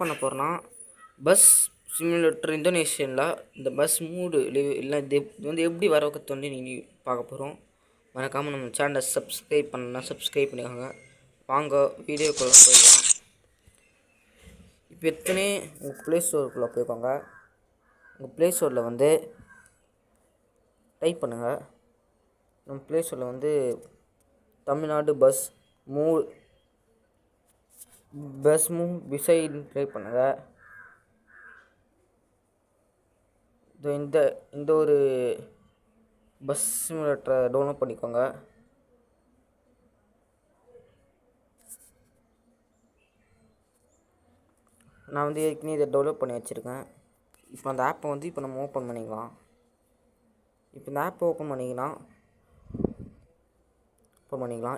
பண்ண போகிறோன்னா bus simulator இந்தோனேஷியனில் இந்த பஸ் மூடு இல்லை இது வந்து எப்படி வர வைக்கத்தோன்னு நீங்கள் பார்க்க போகிறோம். மறக்காமல் நம்ம சேனலை சப்ஸ்கிரைப் பண்ணலாம், சப்ஸ்கிரைப் பண்ணிக்கோங்க. வாங்க வீடியோக்குள்ளே போயிடலாம். இப்போ எத்தனை உங்கள் ப்ளே ஸ்டோருக்குள்ளே போய்க்கோங்க. உங்கள் ப்ளே ஸ்டோரில் வந்து டைப் பண்ணுங்கள். நம்ம ப்ளே ஸ்டோரில் வந்து தமிழ்நாடு பஸ் மூ பிசைடு டைப் பண்ணுங்கள். இந்த ஒரு பஸ் சிமுலேட்டரை டவுன்லோட் பண்ணிக்கோங்க. நான் வந்து ஏற்கனவே இதை டவுன்லோட் பண்ணி வச்சுருக்கேன். இப்போ அந்த ஆப்பை வந்து இப்போ நம்ம ஓப்பன் பண்ணிக்கலாம். இப்போ இந்த ஆப்பை ஓப்பன் பண்ணிக்கலாம்.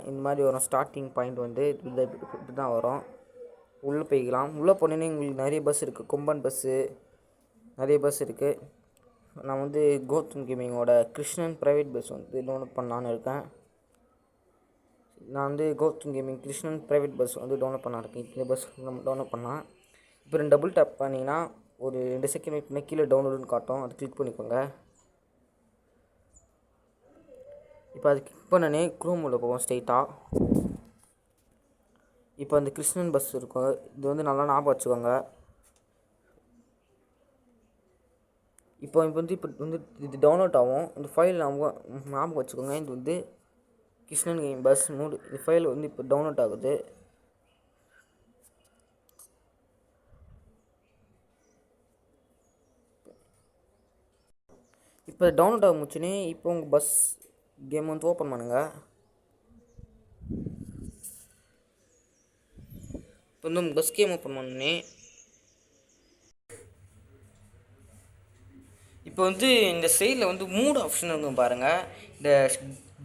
இந்த மாதிரி வரும். ஸ்டார்டிங் பாயிண்ட் வந்து இப்படி தான் வரும். உள்ளே போய்க்கலாம். உள்ளே போனோன்னே உங்களுக்கு நிறைய பஸ் இருக்குது. கொம்பன் பஸ்ஸு நிறைய பஸ் இருக்குது. நான் வந்து கௌதம் கேமிங்கோட கிருஷ்ணன் ப்ரைவேட் பஸ் வந்து டவுன்லோட் பண்ணலான்னு இருக்கேன். நான் வந்து Gautham gaming Krishnan private bus வந்து டவுன்லோட் பண்ண இருக்கேன். இந்த பஸ் நம்ம டவுன்லோட் பண்ணலாம். இப்போ டபுள் டேப் பண்ணிங்கன்னா ஒரு 2 செகண்ட் வெயிட் பண்ணி கீழே டவுன்லோடுன்னு காட்டும். அது கிளிக் பண்ணிக்கோங்க. இப்போ அது கிளிக் பண்ணனே குரோமில் போவோம் ஸ்ட்ரெயிட்டாக. இப்போ அந்த கிருஷ்ணன் பஸ் இருக்கும். இது வந்து நல்லா ஞாபகம் வச்சுக்கோங்க. இப்போ வந்து இது டவுன்லோட் ஆகும். இந்த ஃபைல் ஞாபகம் வச்சுக்கோங்க. இது வந்து கிருஷ்ணன் கேம் பஸ் மூடு. இந்த ஃபைல் வந்து இப்போ டவுன்லோட் ஆகுது. இப்போ டவுன்லோட் ஆக முடிச்சுனே இப்போ உங்கள் பஸ் கேம் வந்து ஓப்பன் பண்ணுங்கள். இப்போ வந்து உங்கள் பஸ் கேம் ஓப்பன் பண்ணோன்னே இப்போ வந்து இந்த சைடில் வந்து மூடு ஆப்ஷன் இருக்கும் பாருங்கள். இந்த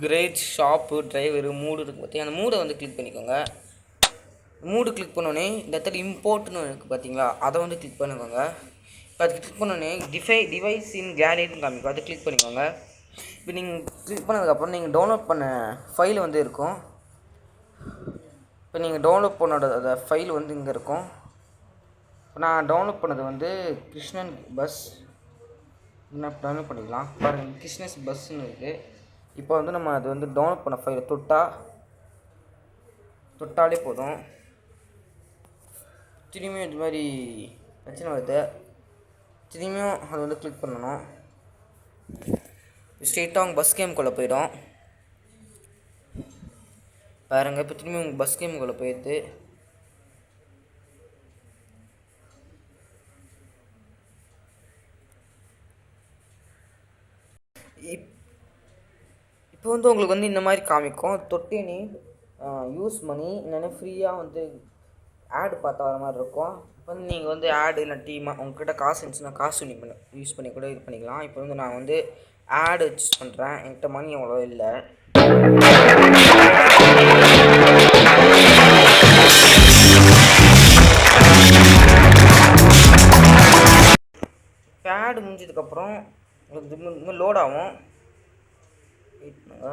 கிரேஜ் ஷாப்பு டிரைவரு மூடு இருக்குது பார்த்தீங்கன்னா, அந்த மூடை வந்து கிளிக் பண்ணிக்கோங்க. மூடு கிளிக் பண்ணோன்னே இந்த இடத்துல இம்போர்ட்னு இருக்குது பார்த்தீங்களா, அதை வந்து கிளிக் பண்ணிக்கோங்க. இப்போ அது கிளிக் பண்ணோன்னே டிவைஸ் இன் கேலரின்னு காமிக்கும். அதை கிளிக் பண்ணிக்கோங்க. இப்போ நீங்கள் கிளிக் பண்ணதுக்கப்புறம் நீங்கள் டவுன்லோட் பண்ண ஃபைல் வந்து இருக்கும். இப்போ நீங்கள் டவுன்லோட் பண்ணோட ஃபைல் வந்து இங்கே இருக்கும். இப்போ நான் டவுன்லோட் பண்ணது வந்து கிருஷ்ணன் பஸ் என்ன டவுன்லோட் பண்ணிக்கலாம் பாருங்கள். கிருஷ்ணஸ் பஸ்ஸுன்னு இருக்குது. இப்போ வந்து நம்ம அது வந்து டவுன்லோட் பண்ண ஃபைலை தொட்டாலே போதும். திரும்பியும் இது மாதிரி பிரச்சனை வருது. திரும்பியும் அது வந்து கிளிக் பண்ணணும். ஸ்ட்ரெயிட்டாக உங்கள் பஸ் கேமுக்குள்ளே போயிடும் பாருங்கள். இப்போ திரும்பி உங்கள் பஸ் கேமுக்குள்ளே போயிடுது. இப்போ வந்து உங்களுக்கு வந்து இந்த மாதிரி காமிக்கும். தொட்டேனே யூஸ் பண்ணி இல்லைன்னா ஃப்ரீயாக வந்து ஆடு பார்த்தா வர மாதிரி இருக்கும். இப்போ வந்து நீங்கள் வந்து ஆடு இல்லை டீமாக உங்கள்கிட்ட காசு இருந்துச்சுன்னா காசு யூஸ் பண்ணி கூட இது பண்ணிக்கலாம். இப்போ வந்து நான் வந்து ஆடு யூஸ் பண்ணுறேன். என்கிட்ட மணி அவ்வளோ இல்லை. இப்போ ஆடு முடிஞ்சதுக்கப்புறம் உங்களுக்கு இன்னும் லோட் ஆகும். வெயிட் பண்ணுங்க.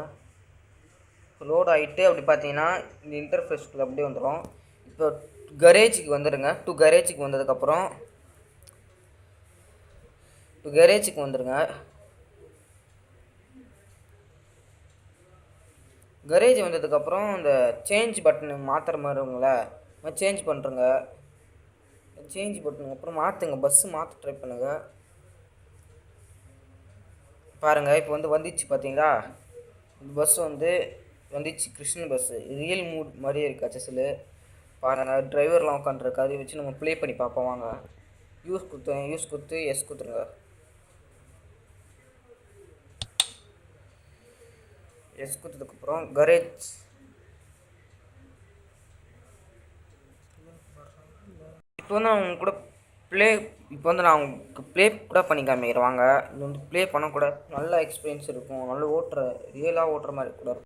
லோட் ஆகிட்டு அப்படி பார்த்தீங்கன்னா இந்த இன்டர்ஃபேஸ்க்குள்ள அப்படியே வந்துடும். இப்போ கரேஜுக்கு வந்துடுங்க. கரேஜுக்கு வந்ததுக்கப்புறம் வந்துடுங்க. கரேஜ் வந்ததுக்கப்புறம் இந்த சேஞ்ச் பட்டனு மாற்றுற மாதிரி இருக்குங்கள, சேஞ்ச் பண்ணுறங்க. சேஞ்ச் பட்டனுக்கு அப்புறம் மாற்றுங்க. பஸ்ஸு மாற்ற ட்ரை பண்ணுங்கள். பாருங்கள் இப்போ வந்து வந்துச்சு பார்த்தீங்களா, இந்த பஸ் வந்து வந்துச்சு. கிருஷ்ணன் பஸ்ஸு ரியல் மூட் மாதிரியே இருக்குது. அச்சஸில் பாருங்கள். டிரைவர்லாம் உட்காந்துருக்கு. அதை வச்சு நம்ம ப்ளே பண்ணி பார்ப்போம். வாங்க யூஸ் கொடுத்து எஸ் கொடுத்துருங்க. எஸ் கொடுத்ததுக்கப்புறம் கரேஜ் இப்போ வந்து அவங்க கூட நான் உங்களுக்கு ப்ளே கூட பண்ணி காமிக்கிறேன். வாங்க இது வந்து ப்ளே பண்ணக்கூட நல்ல எக்ஸ்பீரியன்ஸ் இருக்கும். நல்ல ரியலாக ஓட்டுற மாதிரி கூட இருக்கும்.